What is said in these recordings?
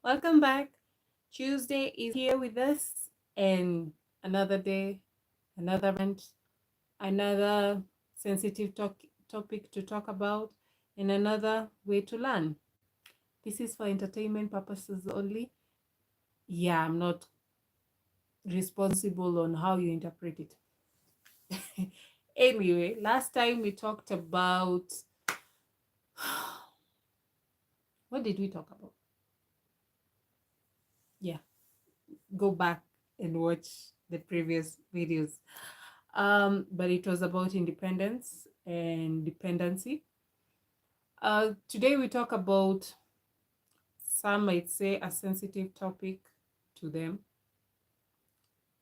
Welcome back. Tuesday is here with us, and another day, another month, another sensitive topic to talk about, and another way to learn. This is for entertainment purposes only. Yeah, I'm not responsible on how you interpret it. Anyway, last time we talked about what did we talk about? Yeah, go back and watch the previous videos. But it was about independence and dependency. Today we talk about, some might say, a sensitive topic to them,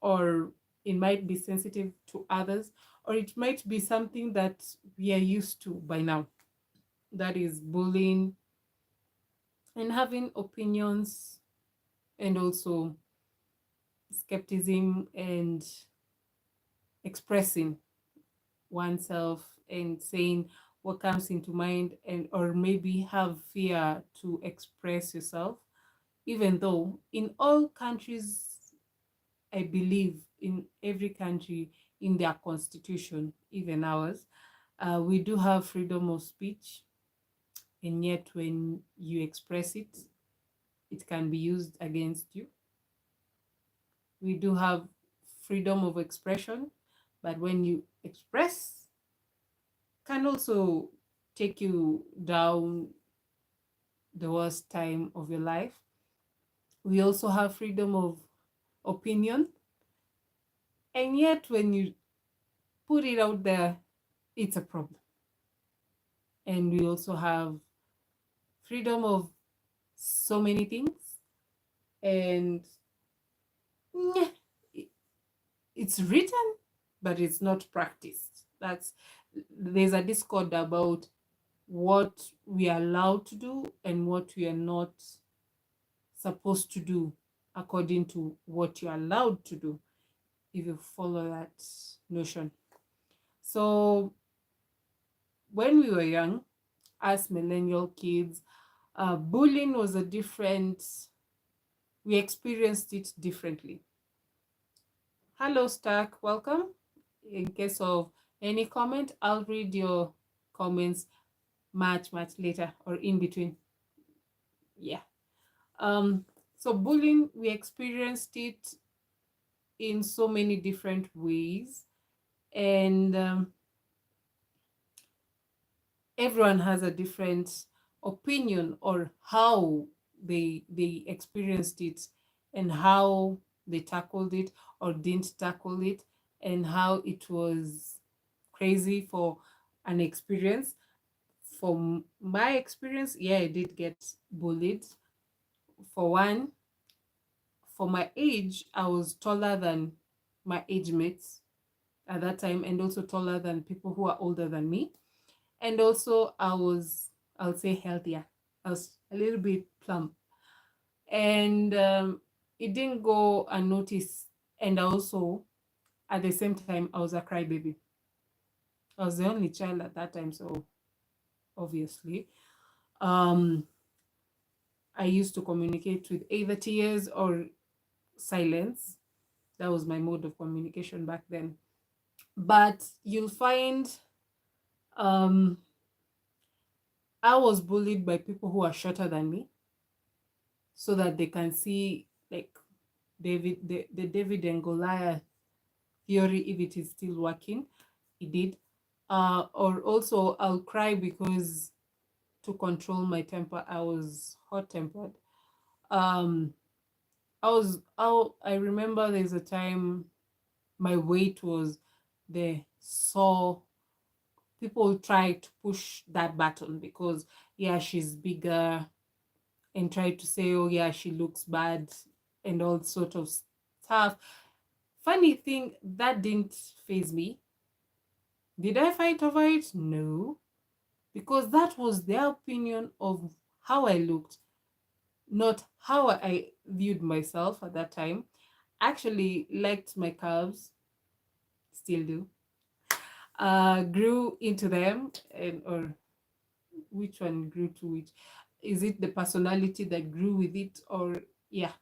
or it might be sensitive to others, or it might be something that we are used to by now. That is bullying and having opinions, and also skepticism and expressing oneself and saying what comes into mind, and or maybe have fear to express yourself, even though in all countries, I believe in every country, in their constitution, even ours, we do have freedom of speech, and yet when you express it, it can be used against you. We do have freedom of expression, but when you express, can also take you down the worst time of your life. We also have freedom of opinion, and yet when you put it out there, it's a problem. And we also have freedom of so many things, and yeah, it's written, but it's not practiced. There's a discord about what we are allowed to do and what we are not supposed to do, according to what you're allowed to do, if you follow that notion. So when we were young, as millennial kids, bullying was a different, we experienced it differently. Hello, Stark, welcome. In case of any comment, I'll read your comments much later, or in between. Yeah. So bullying, we experienced it in so many different ways, and everyone has a different opinion or how they experienced it, and how they tackled it or didn't tackle it, and how it was crazy for an experience. From my experience, yeah, I did get bullied. For one, for my age, I was taller than my age mates at that time, and also taller than people who are older than me. And also I'll say healthier. I was a little bit plump, and it didn't go unnoticed. And also, at the same time, I was a crybaby. I was the only child at that time, so obviously, um, I used to communicate with either tears or silence. That was my mode of communication back then. But you'll find, um, I was bullied by people who are shorter than me, so that they can see, like, the David and Goliath theory, if it is still working. It did. Or also, I'll cry because, to control my temper, I was hot tempered. Um, I remember there's a time my weight was there, so people try to push that button because, yeah, she's bigger, and try to say, oh yeah, she looks bad, and all sort of stuff. Funny thing, that didn't phase me. Did I fight over it? No, because that was their opinion of how I looked, not how I viewed myself at that time. Actually liked my curves, still do. Grew into them, and or which one grew to which? Is it the personality that grew with it, or yeah,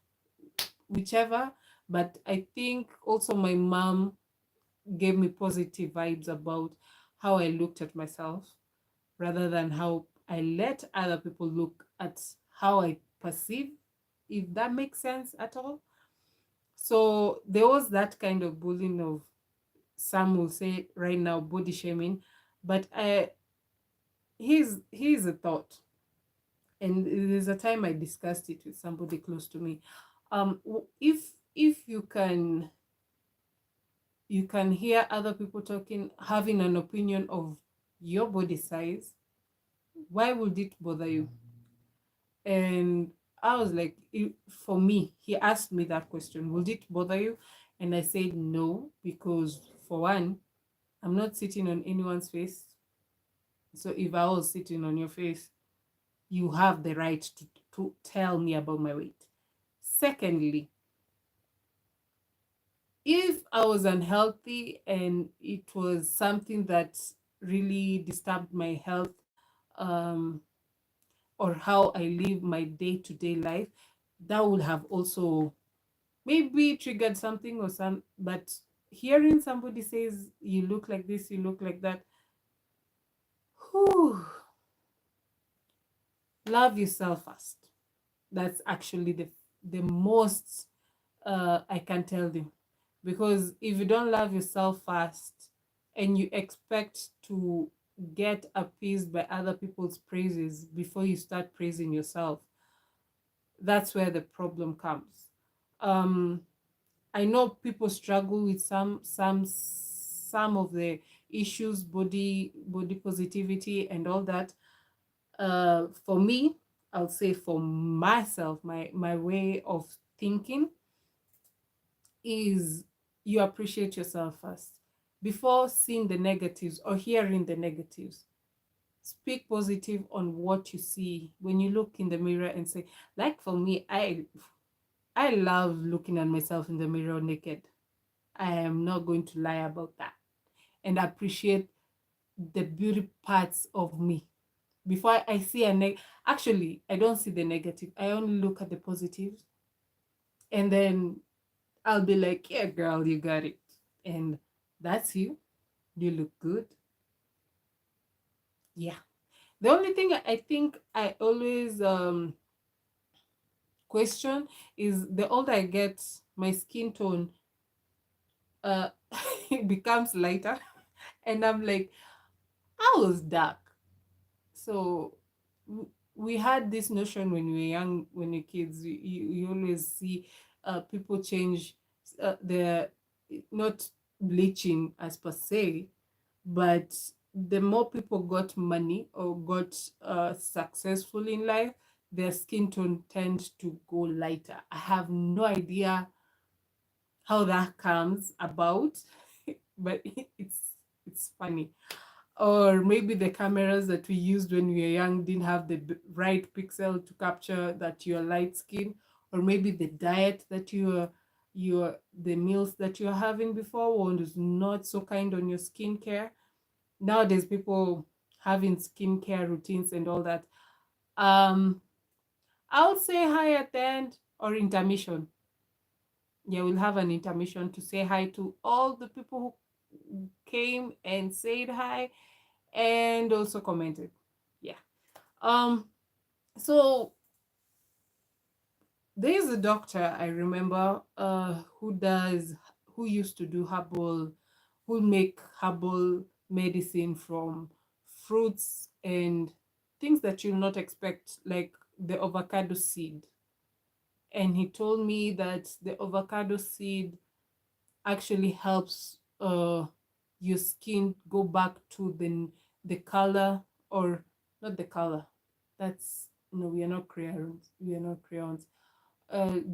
whichever. But I think also my mom gave me positive vibes about how I looked at myself rather than how I let other people look at how I perceive, if that makes sense at all. So there was that kind of bullying of, some will say right now, body shaming. But here's a thought, and there's a time I discussed it with somebody close to me. If you can hear other people talking, having an opinion of your body size, why would it bother you? And I was like, for me, he asked me that question, would it bother you? And I said no, because for one, I'm not sitting on anyone's face. So if I was sitting on your face, you have the right to tell me about my weight. Secondly, if I was unhealthy and it was something that really disturbed my health, um, or how I live my day-to-day life, that would have also maybe triggered something or some. But hearing somebody says you look like this, you look like that, whew, love yourself first. That's actually the most I can tell you. Because if you don't love yourself first and you expect to get appeased by other people's praises before you start praising yourself, that's where the problem comes. Um, I know people struggle with some of the issues, body positivity and all that. For me, I'll say for myself, my way of thinking is, you appreciate yourself first before seeing the negatives or hearing the negatives. Speak positive on what you see when you look in the mirror and say, like for me, I love looking at myself in the mirror naked. I am not going to lie about that. And appreciate the beauty parts of me. Before I see actually, I don't see the negative. I only look at the positives. And then I'll be like, yeah, girl, you got it. And that's you. You look good. Yeah. The only thing I think I always question is, the older I get, my skin tone uh becomes lighter. And I'm like, I was dark. So we had this notion when we were young, when we were kids, you always see people change their, not bleaching as per se, but the more people got money or got successful in life, their skin tone tends to go lighter. I have no idea how that comes about, but it's funny. Or maybe the cameras that we used when we were young didn't have the right pixel to capture that you're light skin. Or maybe the diet that the meals that you're having before was not so kind on your skincare. Nowadays people having skincare routines and all that. I would say hi at the end, or intermission. Yeah, we'll have an intermission to say hi to all the people who came and said hi and also commented. Yeah. Um so there's a doctor I remember who used to do herbal, who make herbal medicine from fruits and things that you'll not expect, like the avocado seed. And he told me that the avocado seed actually helps your skin go back to the color, or not the color. That's no, we are not crayons. We are not crayons.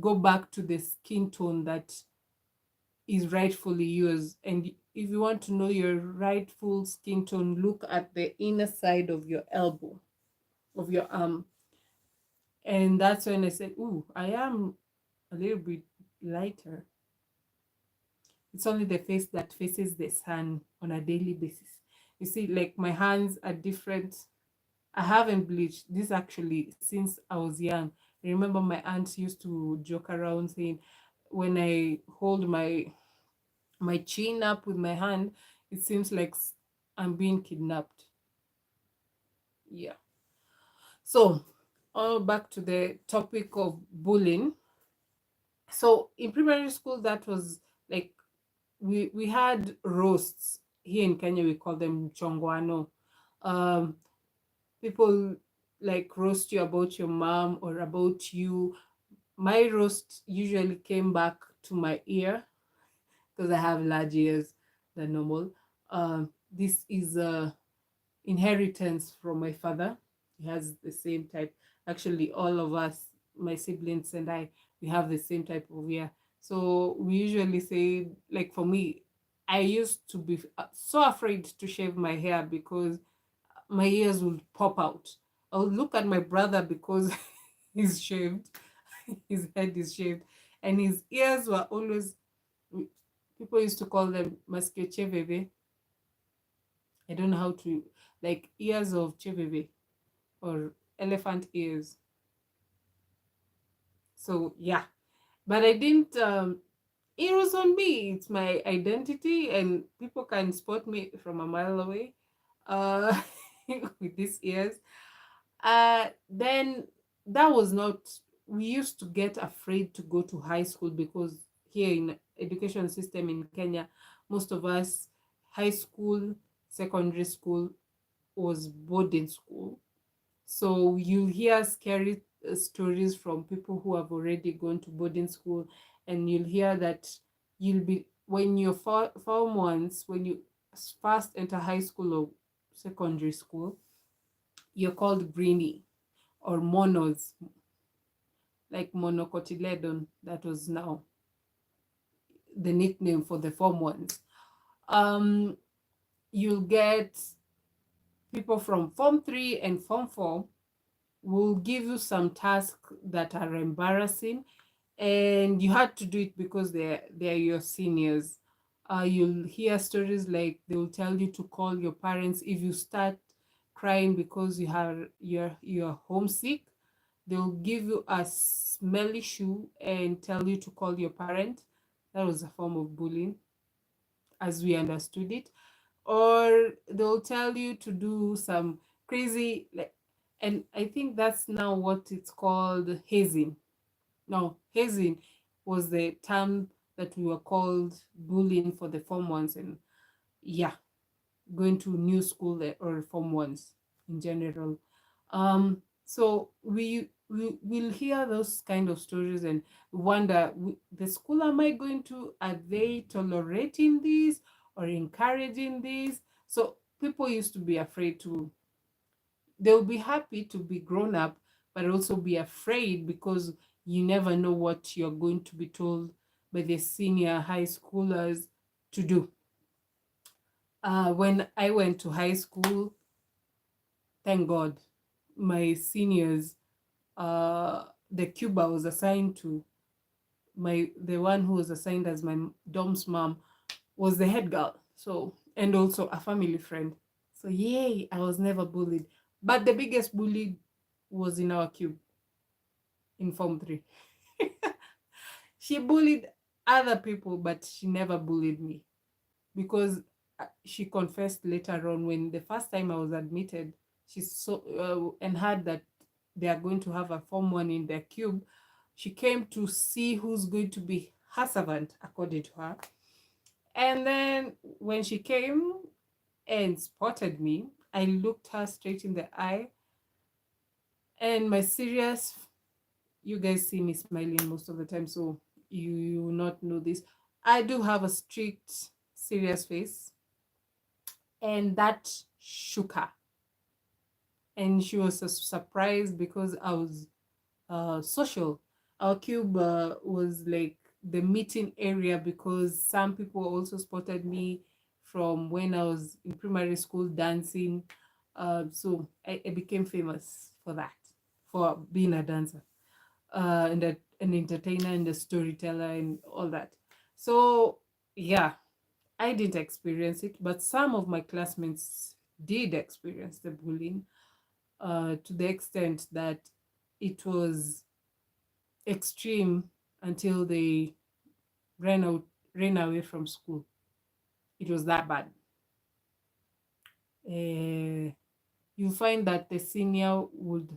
Go back to the skin tone that is rightfully yours. And if you want to know your rightful skin tone, look at the inner side of your elbow, of your arm. And that's when I said, "Ooh, I am a little bit lighter." It's only the face that faces the sun on a daily basis. You see, like my hands are different. I haven't bleached. This actually since I was young. I remember my aunt used to joke around saying, when I hold my chin up with my hand, it seems like I'm being kidnapped. Yeah. So, back to the topic of bullying. So in primary school, that was like we had roasts here in Kenya. We call them chongwano. Um, People like roast you about your mom or about you. My roast usually came back to my ear because I have large ears than normal. This is a inheritance from my father. He has the same type. Actually, all of us, my siblings and I, we have the same type of ear. So we usually say, like for me, I used to be so afraid to shave my hair because my ears would pop out. I would look at my brother because he's shaved, his head is shaved, and his ears were always, people used to call them maskio. I don't know how to, like ears of cheveve or elephant ears. So yeah, but I didn't. It was on me. It's my identity, and people can spot me from a mile away. Uh, with these ears. Then that was not. We used to get afraid to go to high school because here in education system in Kenya, most of us high school, secondary school was boarding school. So you hear scary stories from people who have already gone to boarding school, and you'll hear that you'll be when you're form ones, when you first enter high school or secondary school, you're called greenie or monos, like monocotyledon. That was now the nickname for the form ones. Um, you'll get people from form 3 and form 4 will give you some tasks that are embarrassing, and you had to do it because they're your seniors. You'll hear stories like they will tell you to call your parents if you start crying because you're homesick. They'll give you a smelly shoe and tell you to call your parent. That was a form of bullying as we understood it. Or they'll tell you to do some crazy, like, and I think that's now what it's called, hazing. No, hazing was the term that we were called bullying for the form ones, and yeah, going to new school or form ones in general. So we will hear those kind of stories and wonder, the school am I going to, are they tolerating this or encouraging this? So people used to be afraid to, they'll be happy to be grown up, but also be afraid because you never know what you're going to be told by the senior high schoolers to do. When I went to high school, thank God, my seniors, the cube I was assigned to, the one who was assigned as my dom's mom was the head girl. So, and also a family friend. So yay, I was never bullied. But the biggest bully was in our cube in Form 3. She bullied other people, but she never bullied me because she confessed later on when the first time I was admitted, she saw and heard that they are going to have a Form 1 in their cube. She came to see who's going to be her servant, according to her. And then when she came and spotted me, I looked her straight in the eye, and my serious, you guys see me smiling most of the time, so you will not know this. I do have a strict, serious face, and that shook her. And she was surprised because I was social. Our cube was like the meeting area because some people also spotted me from when I was in primary school dancing. So I became famous for that, for being a dancer, and an entertainer and a storyteller and all that. So yeah, I didn't experience it, but some of my classmates did experience the bullying. to the extent that it was extreme until they ran out ran away from school. It was that bad. Uh, you find that the senior would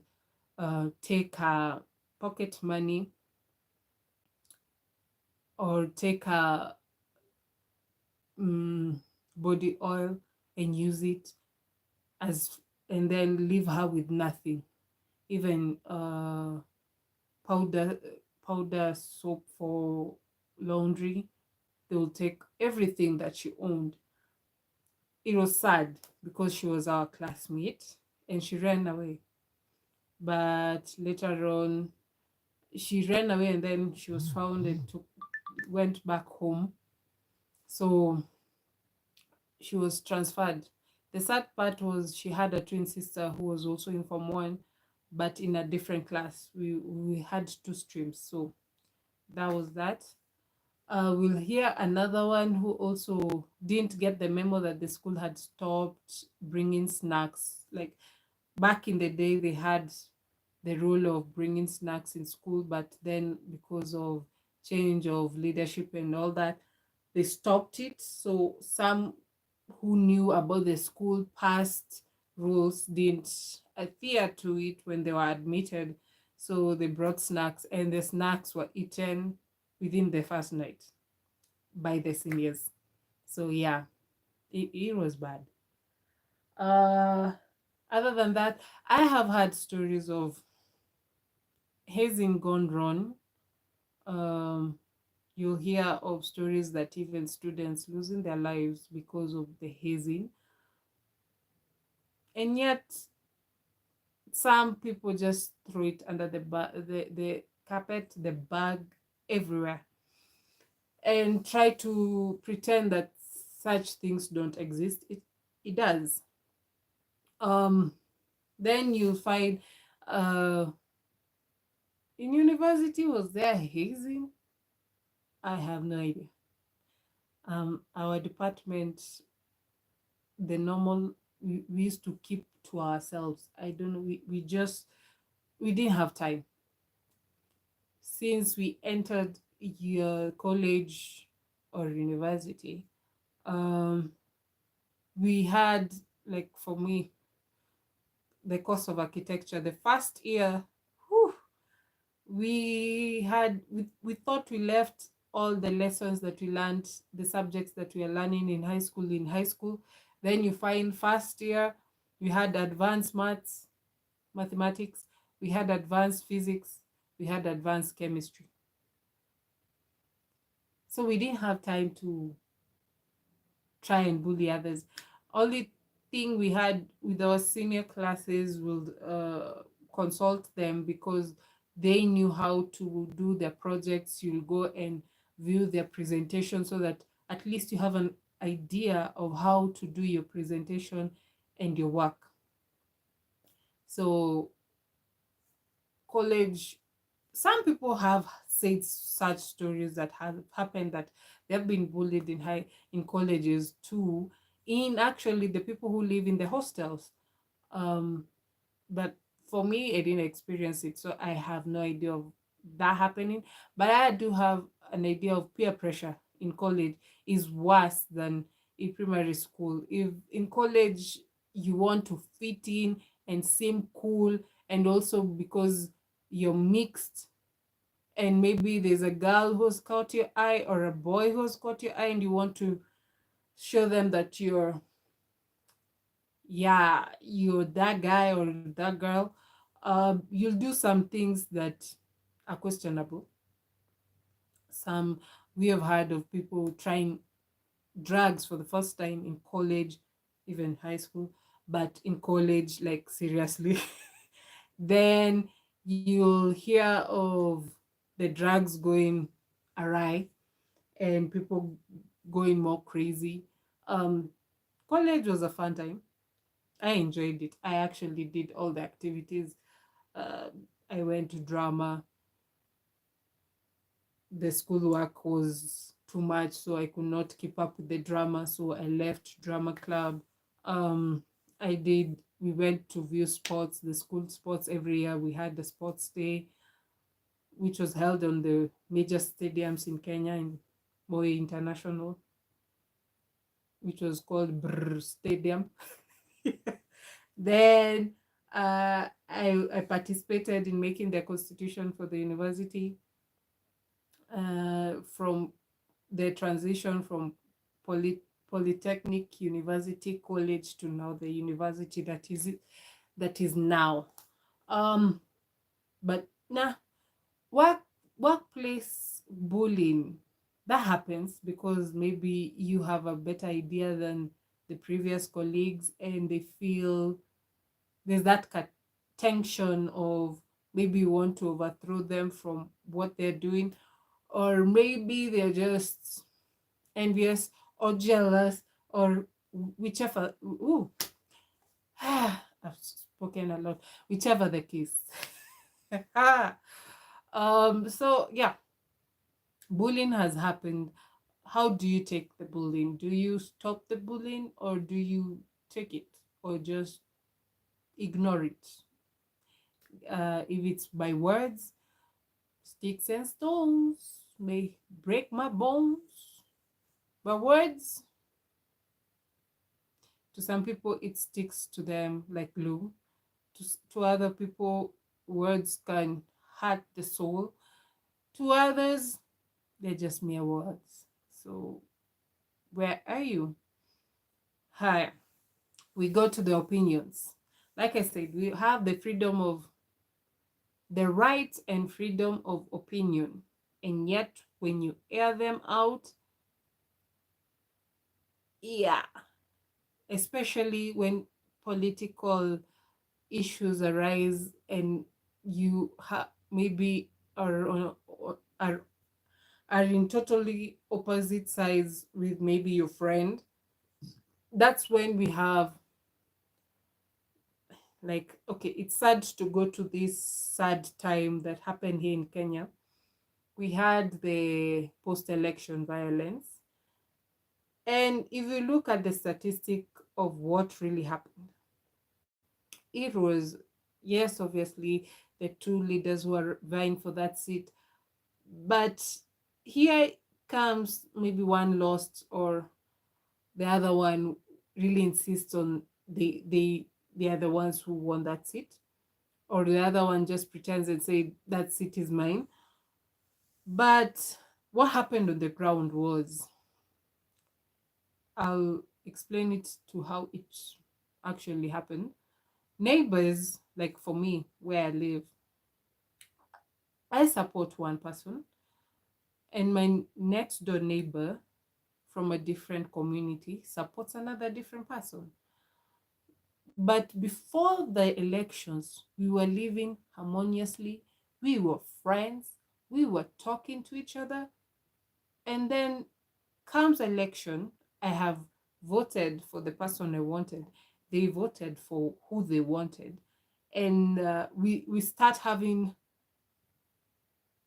take her pocket money or take her um, body oil and use it as, and then leave her with nothing, even powder powder soap for laundry. They will take everything that she owned. It was sad because she was our classmate and she ran away. But later on, she ran away and then she was found and went back home. So she was transferred. The sad part was she had a twin sister who was also in Form 1, but in a different class. We had two streams. So that was that. We'll hear another one who also didn't get the memo that the school had stopped bringing snacks. Like back in the day, they had the rule of bringing snacks in school, but then because of change of leadership and all that, they stopped it. So some who knew about the school past rules didn't adhere to it when they were admitted. So they brought snacks, and the snacks were eaten within the first night by the seniors. So yeah, it was bad. Uh, Other than that, I have had stories of hazing gone wrong. Um, you'll hear of stories that even students losing their lives because of the hazing, and yet some people just throw it under the carpet, the bag, everywhere, and try to pretend that such things don't exist. It does. Um, then you find uh, in university, was there hazing? I have no idea. Our department, the normal, we used to keep to ourselves. I don't know. We didn't have time since we entered your college or university. Um, we had, like, for me, the course of architecture. The first year, whew, we thought we left all the lessons that we learned, the subjects that we are learning in high school, then you find first year we had advanced mathematics, we had advanced physics, we had advanced chemistry. So we didn't have time to try and bully others. Only thing we had with our senior classes will consult them because they knew how to do their projects. You'll go and view their presentation so that at least you have an idea of how to do your presentation and your work. So college, some people have said such stories that have happened, that they've been bullied in colleges too, in actually the people who live in the hostels. But for me, I didn't experience it, so I have no idea of that happening. But I do have an idea of peer pressure in college is worse than in primary school. If in college you want to fit in and seem cool, and also because you're mixed, and maybe there's a girl who's caught your eye or a boy who's caught your eye, and you want to show them that you're that guy or that girl, you'll do some things that are questionable. Some, we have heard of people trying drugs for the first time in college, even high school, but in college, like, seriously. Then you'll hear of the drugs going awry and people going more crazy. Um, College was a fun time. I enjoyed it. I actually did all the activities. Uh, I went to drama. The schoolwork was too much, so I could not keep up with the drama. So I left drama club. I did We went to view sports, the school sports. Every year we had the sports day, which was held on the major stadiums in Kenya, in Moi International, which was called Brr Stadium. Then I participated in making the constitution for the university, from the transition from Polytechnic University College to now the university that is now. But nah, work workplace bullying, that happens because maybe you have a better idea than the previous colleagues, and they feel there's that tension of maybe you want to overthrow them from what they're doing, or maybe they're just envious or jealous, or whichever. Ooh, I've spoken a lot. Whichever the case. So yeah, bullying has happened. How do you take the bullying? Do you stop the bullying, or do you take it, or just ignore it? If it's by words, sticks and stones may break my bones, but words, to some people, it sticks to them like glue. To other people, words can hurt the soul. To others, they're just mere words. So, where are you? Hi, we go to the opinions. Like I said, we have the right and freedom of opinion. And yet, when you air them out, yeah, especially when political issues arise and you maybe are are in totally opposite sides with maybe your friend, that's when we have, like, okay, it's sad to go to this sad time that happened here in Kenya. We had the post-election violence, and if you look at the statistic of what really happened, it was, yes, obviously the two leaders who are vying for that seat, but here comes maybe one lost, or the other one really insists on they are the ones who won that seat, or the other one just pretends and say that seat is mine. But what happened on the ground was, I'll explain it to how it actually happened. Neighbors, like for me where I live, I support one person, and my next door neighbor from a different community supports another different person. But before the elections, we were living harmoniously, we were friends, we were talking to each other. And then comes election, I have voted for the person I wanted. They voted for who they wanted. And we start having,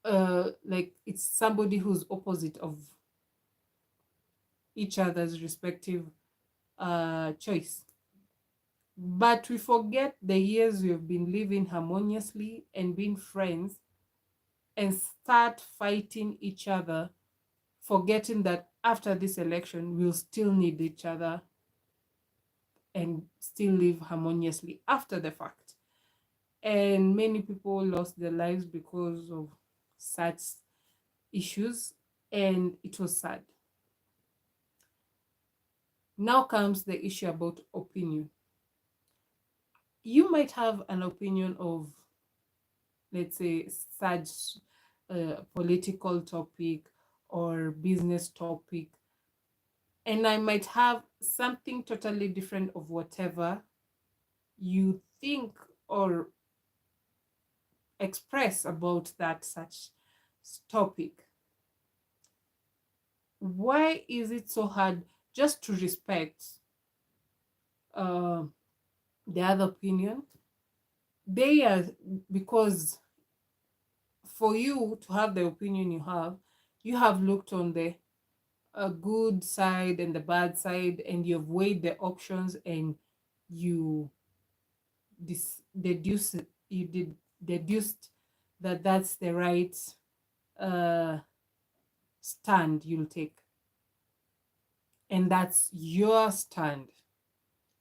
like, it's somebody who's opposite of each other's respective choice. But we forget the years we've been living harmoniously and being friends, and start fighting each other, forgetting that after this election, we'll still need each other and still live harmoniously after the fact. And many people lost their lives because of such issues, and it was sad. Now comes the issue about opinion. You might have an opinion of, let's say, such political topic or business topic, and I might have something totally different of whatever you think or express about that such topic. Why is it so hard just to respect uh, the other opinion? They are, because for you to have the opinion you have looked on the good side and the bad side, and you've weighed the options, and you deduce you did deduced that that's the right uh, stand you'll take, and that's your stand.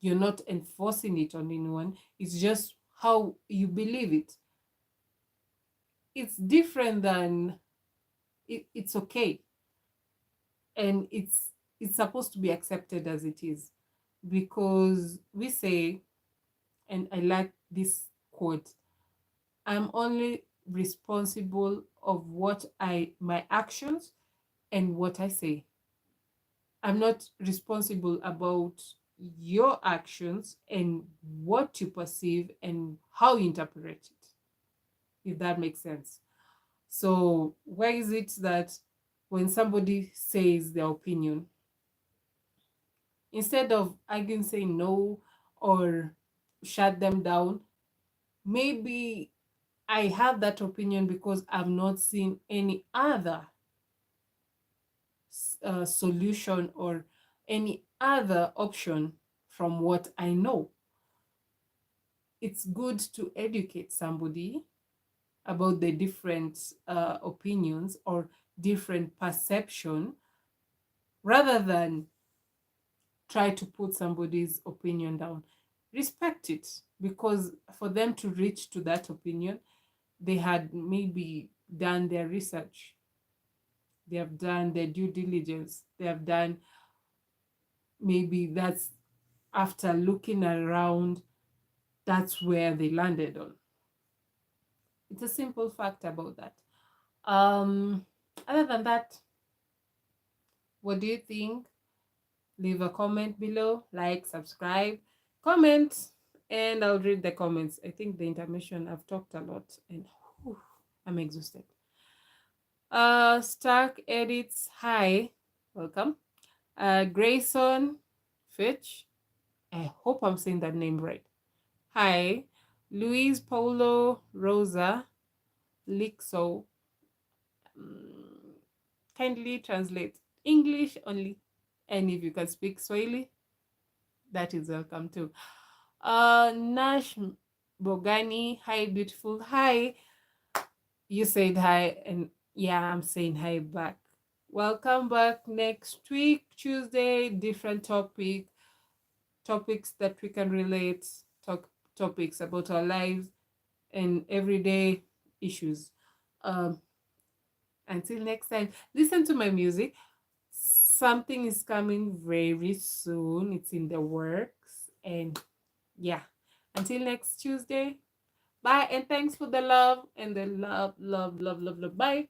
You're not enforcing it on anyone. It's just how you believe it. It's different than it's okay, and it's supposed to be accepted as it is, because we say, and I like this quote, I'm only responsible of what I my actions and what I say. I'm not responsible about your actions and what you perceive and how you interpret it, if that makes sense. So, why is it that when somebody says their opinion, instead of again saying no or shut them down, maybe I have that opinion because I've not seen any other solution or any other option from what I know. It's good to educate somebody about the different opinions or different perception, rather than try to put somebody's opinion down. Respect it, because for them to reach to that opinion, they had maybe done their research, they have done their due diligence, they have done, maybe that's after looking around, that's where they landed on. It's a simple fact about that. Um, Other than that, what do you think? Leave a comment below, like, subscribe, comment, and I'll read the comments. I think the intermission, I've talked a lot, and whew, I'm exhausted. Stark Edits, hi, welcome. Grayson Fitch, I hope I'm saying that name right. Hi. Luis Paulo Rosa Lixo, kindly translate English only, and if you can speak Swahili, that is welcome too. Nash Bogani, hi beautiful, hi. You said hi, and yeah, I'm saying hi back. Welcome back next week, Tuesday, different topics that we can relate, topics about our lives and everyday issues. Um, until next time, listen to my music. Something is coming very soon. It's in the works. And yeah, until next Tuesday, bye. And thanks for the love and the love, love, love, love, love. Bye.